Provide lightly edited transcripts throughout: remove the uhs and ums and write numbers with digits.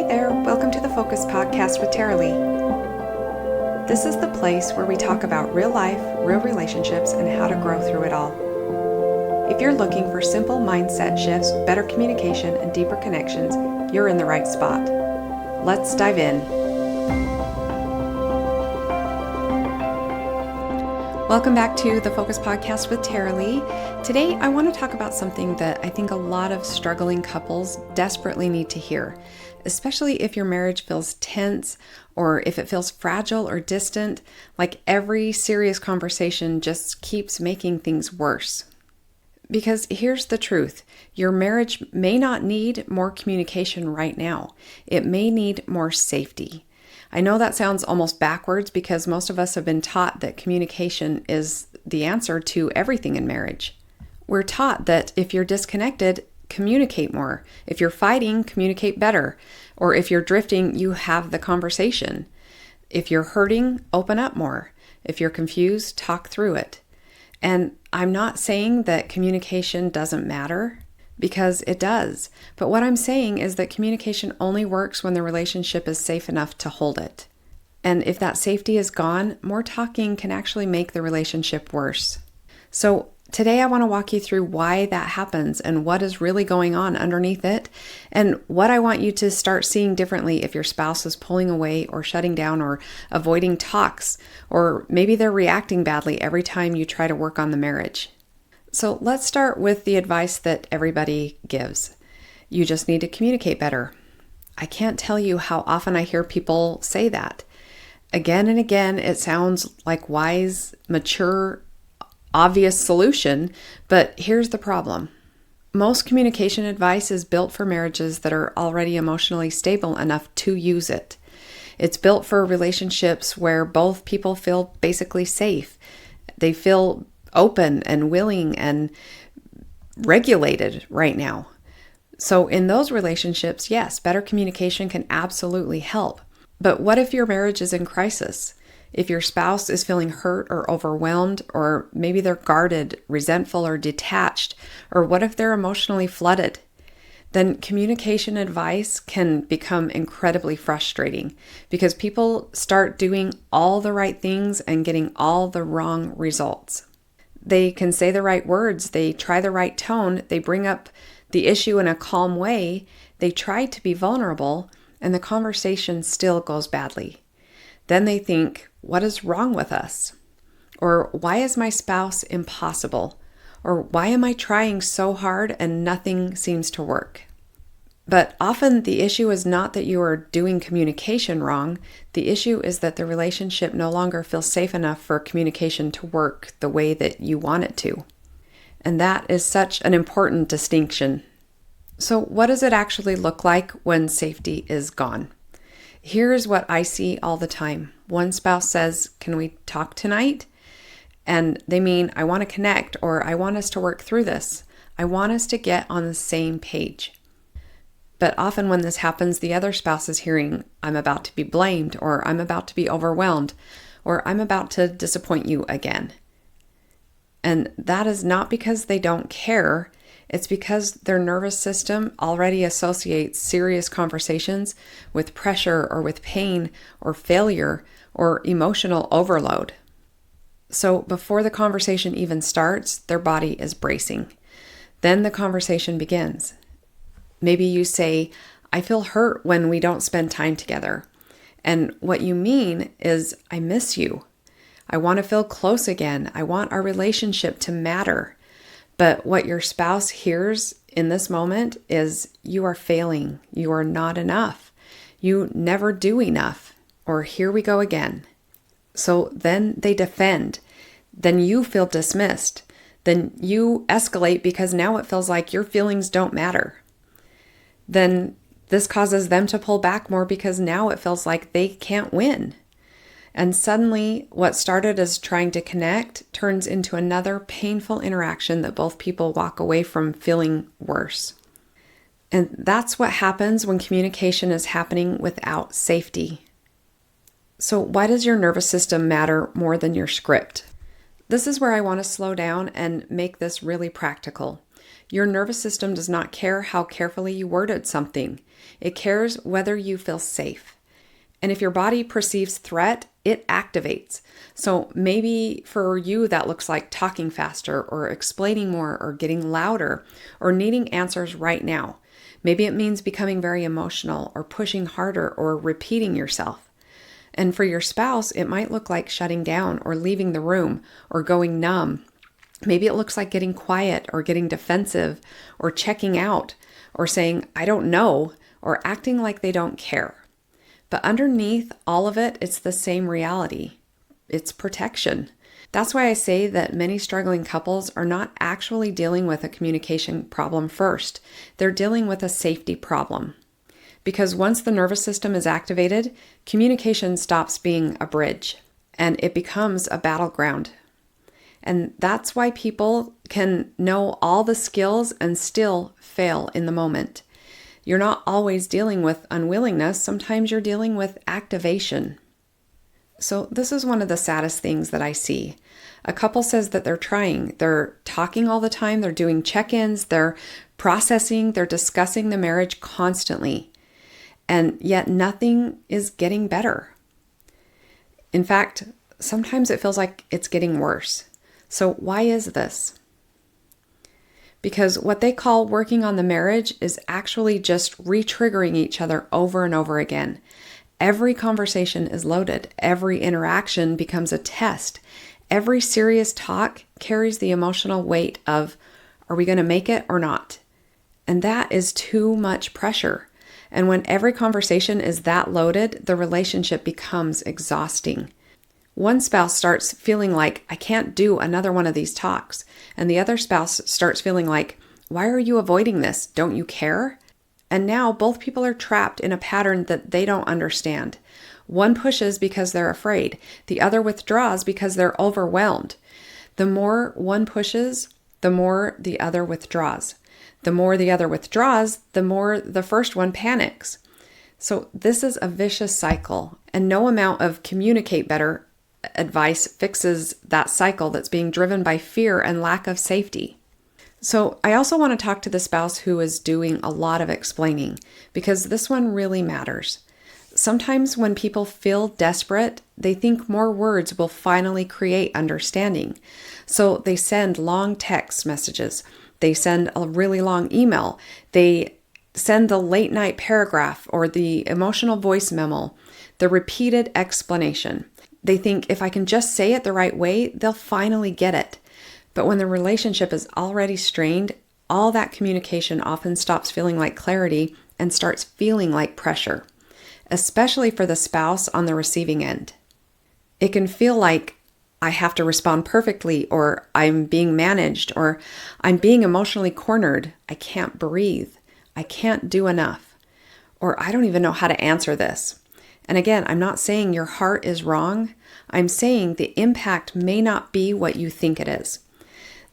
Hey there, welcome to the Focus Podcast with Tara Lee. This is the place where we talk about real life, real relationships, and how to grow through it all. If you're looking for simple mindset shifts, better communication, and deeper connections, you're in the right spot. Let's dive in. Welcome back to the Focus Podcast with Tara Lee. Today, I want to talk about something that I think a lot of struggling couples desperately need to hear, especially if your marriage feels tense or if it feels fragile or distant, like every serious conversation just keeps making things worse. Because here's the truth, your marriage may not need more communication right now. It may need more safety. I know that sounds almost backwards because most of us have been taught that communication is the answer to everything in marriage. We're taught that if you're disconnected, communicate more. If you're fighting, communicate better. Or if you're drifting, you have the conversation. If you're hurting, open up more. If you're confused, talk through it. And I'm not saying that communication doesn't matter, because it does. But what I'm saying is that communication only works when the relationship is safe enough to hold it. And if that safety is gone, more talking can actually make the relationship worse. So today I want to walk you through why that happens and what is really going on underneath it, and what I want you to start seeing differently if your spouse is pulling away or shutting down or avoiding talks, or maybe they're reacting badly every time you try to work on the marriage. So let's start with the advice that everybody gives. You just need to communicate better. I can't tell you how often I hear people say that. Again and again, it sounds like wise, mature, obvious solution, but here's the problem. Most communication advice is built for marriages that are already emotionally stable enough to use it. It's built for relationships where both people feel basically safe. They feel open and willing and regulated right now. So in those relationships, yes, better communication can absolutely help. But what if your marriage is in crisis? If your spouse is feeling hurt or overwhelmed, or maybe they're guarded, resentful, or detached, or what if they're emotionally flooded? Then communication advice can become incredibly frustrating because people start doing all the right things and getting all the wrong results. They can say the right words, they try the right tone, they bring up the issue in a calm way, they try to be vulnerable, and the conversation still goes badly. Then they think, what is wrong with us? Or why is my spouse impossible? Or why am I trying so hard and nothing seems to work? But often the issue is not that you are doing communication wrong. The issue is that the relationship no longer feels safe enough for communication to work the way that you want it to. And that is such an important distinction. So what does it actually look like when safety is gone? Here's what I see all the time. One spouse says, "Can we talk tonight?" And they mean, "I want to connect," or "I want us to work through this. I want us to get on the same page." But often when this happens, the other spouse is hearing, "I'm about to be blamed," or "I'm about to be overwhelmed," or "I'm about to disappoint you again." And that is not because they don't care. It's because their nervous system already associates serious conversations with pressure or with pain or failure or emotional overload. So before the conversation even starts, their body is bracing. Then the conversation begins. Maybe you say, "I feel hurt when we don't spend time together." And what you mean is, "I miss you. I want to feel close again. I want our relationship to matter." But what your spouse hears in this moment is, "You are failing. You are not enough. You never do enough." Or "Here we go again." So then they defend. Then you feel dismissed. Then you escalate because now it feels like your feelings don't matter. Then this causes them to pull back more because now it feels like they can't win. And suddenly, what started as trying to connect turns into another painful interaction that both people walk away from feeling worse. And that's what happens when communication is happening without safety. So why does your nervous system matter more than your script? This is where I want to slow down and make this really practical. Your nervous system does not care how carefully you worded something. It cares whether you feel safe. And if your body perceives threat, it activates. So maybe for you that looks like talking faster or explaining more or getting louder or needing answers right now. Maybe it means becoming very emotional or pushing harder or repeating yourself. And for your spouse, it might look like shutting down or leaving the room or going numb. Maybe it looks like getting quiet or getting defensive or checking out or saying, I don't know, or acting like they don't care. But underneath all of it, it's the same reality. It's protection. That's why I say that many struggling couples are not actually dealing with a communication problem first. They're dealing with a safety problem. Because once the nervous system is activated, communication stops being a bridge and it becomes a battleground. And that's why people can know all the skills and still fail in the moment. You're not always dealing with unwillingness. Sometimes you're dealing with activation. So this is one of the saddest things that I see. A couple says that they're trying. They're talking all the time. They're doing check-ins. They're processing. They're discussing the marriage constantly. And yet nothing is getting better. In fact, sometimes it feels like it's getting worse. So why is this? Because what they call working on the marriage is actually just re-triggering each other over and over again. Every conversation is loaded. Every interaction becomes a test. Every serious talk carries the emotional weight of, are we going to make it or not? And that is too much pressure. And when every conversation is that loaded, the relationship becomes exhausting. One spouse starts feeling like, I can't do another one of these talks. And the other spouse starts feeling like, why are you avoiding this? Don't you care? And now both people are trapped in a pattern that they don't understand. One pushes because they're afraid. The other withdraws because they're overwhelmed. The more one pushes, the more the other withdraws. The more the other withdraws, the more the first one panics. So this is a vicious cycle, and no amount of communicate better advice fixes that cycle that's being driven by fear and lack of safety. So I also want to talk to the spouse who is doing a lot of explaining, because this one really matters. Sometimes when people feel desperate, they think more words will finally create understanding. So they send long text messages. They send a really long email. They send the late night paragraph or the emotional voice memo, the repeated explanation. They think if I can just say it the right way, they'll finally get it. But when the relationship is already strained, all that communication often stops feeling like clarity and starts feeling like pressure, especially for the spouse on the receiving end. It can feel like I have to respond perfectly, or I'm being managed, or I'm being emotionally cornered. I can't breathe. I can't do enough, or I don't even know how to answer this. And again, I'm not saying your heart is wrong. I'm saying the impact may not be what you think it is.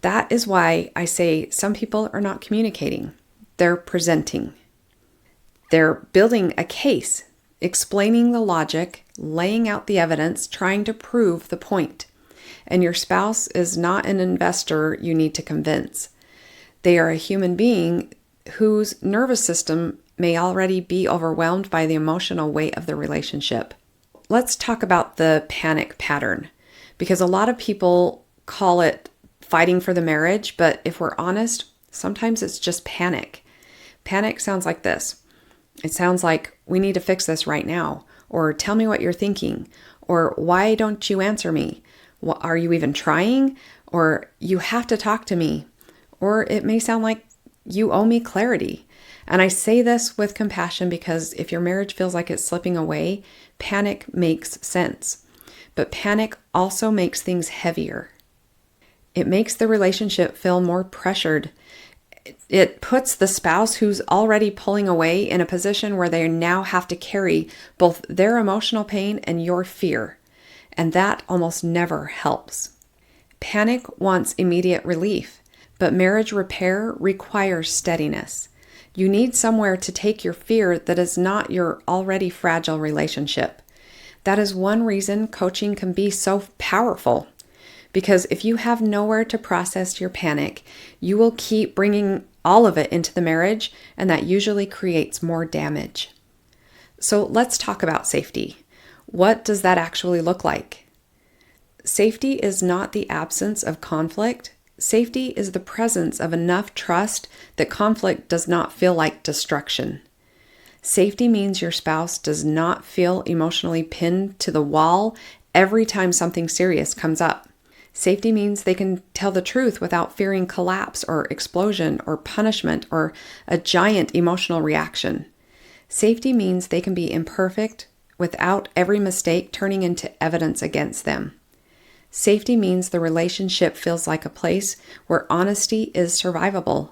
That is why I say some people are not communicating. They're presenting. They're building a case, explaining the logic, laying out the evidence, trying to prove the point. And your spouse is not an investor you need to convince. They are a human being whose nervous system may already be overwhelmed by the emotional weight of the relationship. Let's talk about the panic pattern, because a lot of people call it fighting for the marriage, but if we're honest, sometimes it's just panic. Panic sounds like this. It sounds like, we need to fix this right now, or tell me what you're thinking, or why don't you answer me? Are you even trying? Or you have to talk to me. Or it may sound like you owe me clarity. And I say this with compassion because if your marriage feels like it's slipping away, panic makes sense. But panic also makes things heavier. It makes the relationship feel more pressured. It puts the spouse who's already pulling away in a position where they now have to carry both their emotional pain and your fear. And that almost never helps. Panic wants immediate relief, but marriage repair requires steadiness. You need somewhere to take your fear that is not your already fragile relationship. That is one reason coaching can be so powerful. Because if you have nowhere to process your panic, you will keep bringing all of it into the marriage, and that usually creates more damage. So let's talk about safety. What does that actually look like? Safety is not the absence of conflict. Safety is the presence of enough trust that conflict does not feel like destruction. Safety means your spouse does not feel emotionally pinned to the wall every time something serious comes up. Safety means they can tell the truth without fearing collapse or explosion or punishment or a giant emotional reaction. Safety means they can be imperfect without every mistake turning into evidence against them. Safety means the relationship feels like a place where honesty is survivable.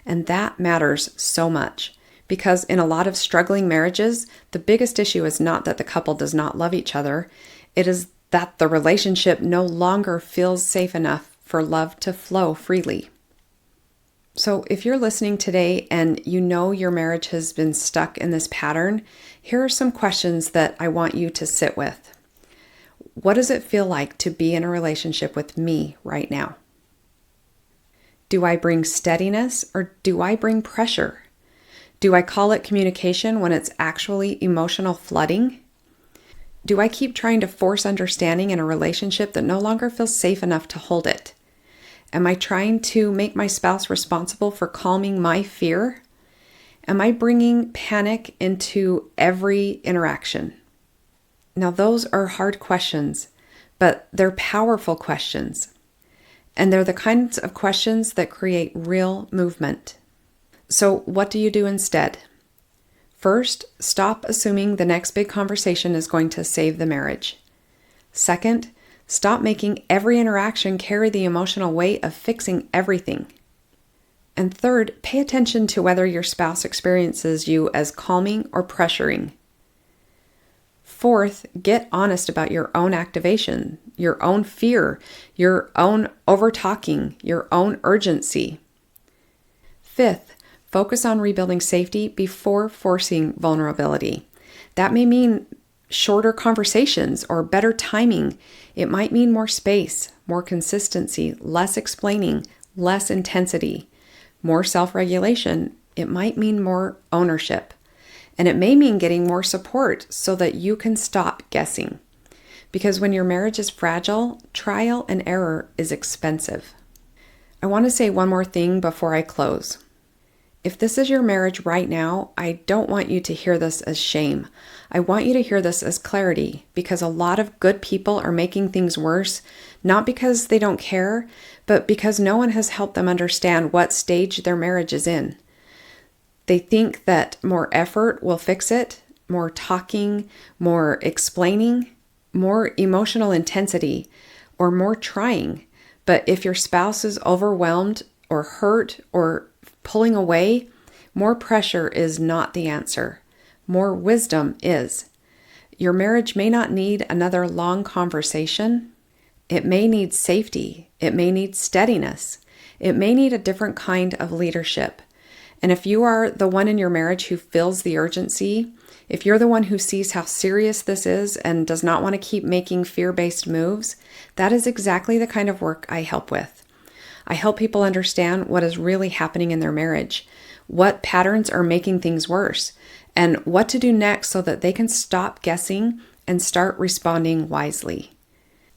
And that matters so much because in a lot of struggling marriages, the biggest issue is not that the couple does not love each other. It is that the relationship no longer feels safe enough for love to flow freely. So if you're listening today and you know your marriage has been stuck in this pattern, here are some questions that I want you to sit with. What does it feel like to be in a relationship with me right now? Do I bring steadiness or do I bring pressure? Do I call it communication when it's actually emotional flooding? Do I keep trying to force understanding in a relationship that no longer feels safe enough to hold it? Am I trying to make my spouse responsible for calming my fear? Am I bringing panic into every interaction? Now, those are hard questions, but they're powerful questions. And they're the kinds of questions that create real movement. So what do you do instead? First, stop assuming the next big conversation is going to save the marriage. Second, stop making every interaction carry the emotional weight of fixing everything. And third, pay attention to whether your spouse experiences you as calming or pressuring. Fourth, get honest about your own activation, your own fear, your own over-talking, your own urgency. Fifth, focus on rebuilding safety before forcing vulnerability. That may mean shorter conversations or better timing. It might mean more space, more consistency, less explaining, less intensity, more self-regulation. It might mean more ownership. And it may mean getting more support so that you can stop guessing. Because when your marriage is fragile, trial and error is expensive. I want to say one more thing before I close. If this is your marriage right now, I don't want you to hear this as shame. I want you to hear this as clarity, because a lot of good people are making things worse, not because they don't care, but because no one has helped them understand what stage their marriage is in. They think that more effort will fix it, more talking, more explaining, more emotional intensity, or more trying. But if your spouse is overwhelmed or hurt or pulling away, more pressure is not the answer. More wisdom is. Your marriage may not need another long conversation. It may need safety. It may need steadiness. It may need a different kind of leadership. And if you are the one in your marriage who feels the urgency, if you're the one who sees how serious this is and does not want to keep making fear-based moves, that is exactly the kind of work I help with. I help people understand what is really happening in their marriage, what patterns are making things worse, and what to do next so that they can stop guessing and start responding wisely.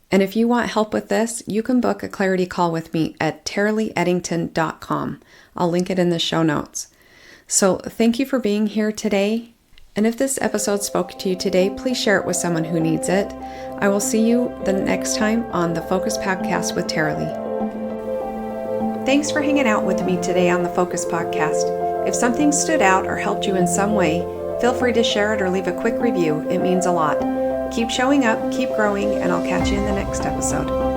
And if you want help with this, you can book a clarity call with me at taralee.eddington.com. I'll link it in the show notes. So thank you for being here today. And if this episode spoke to you today, please share it with someone who needs it. I will see you the next time on the Focus Podcast with Taralee. Thanks for hanging out with me today on the Focus Podcast. If something stood out or helped you in some way, feel free to share it or leave a quick review. It means a lot. Keep showing up, keep growing, and I'll catch you in the next episode.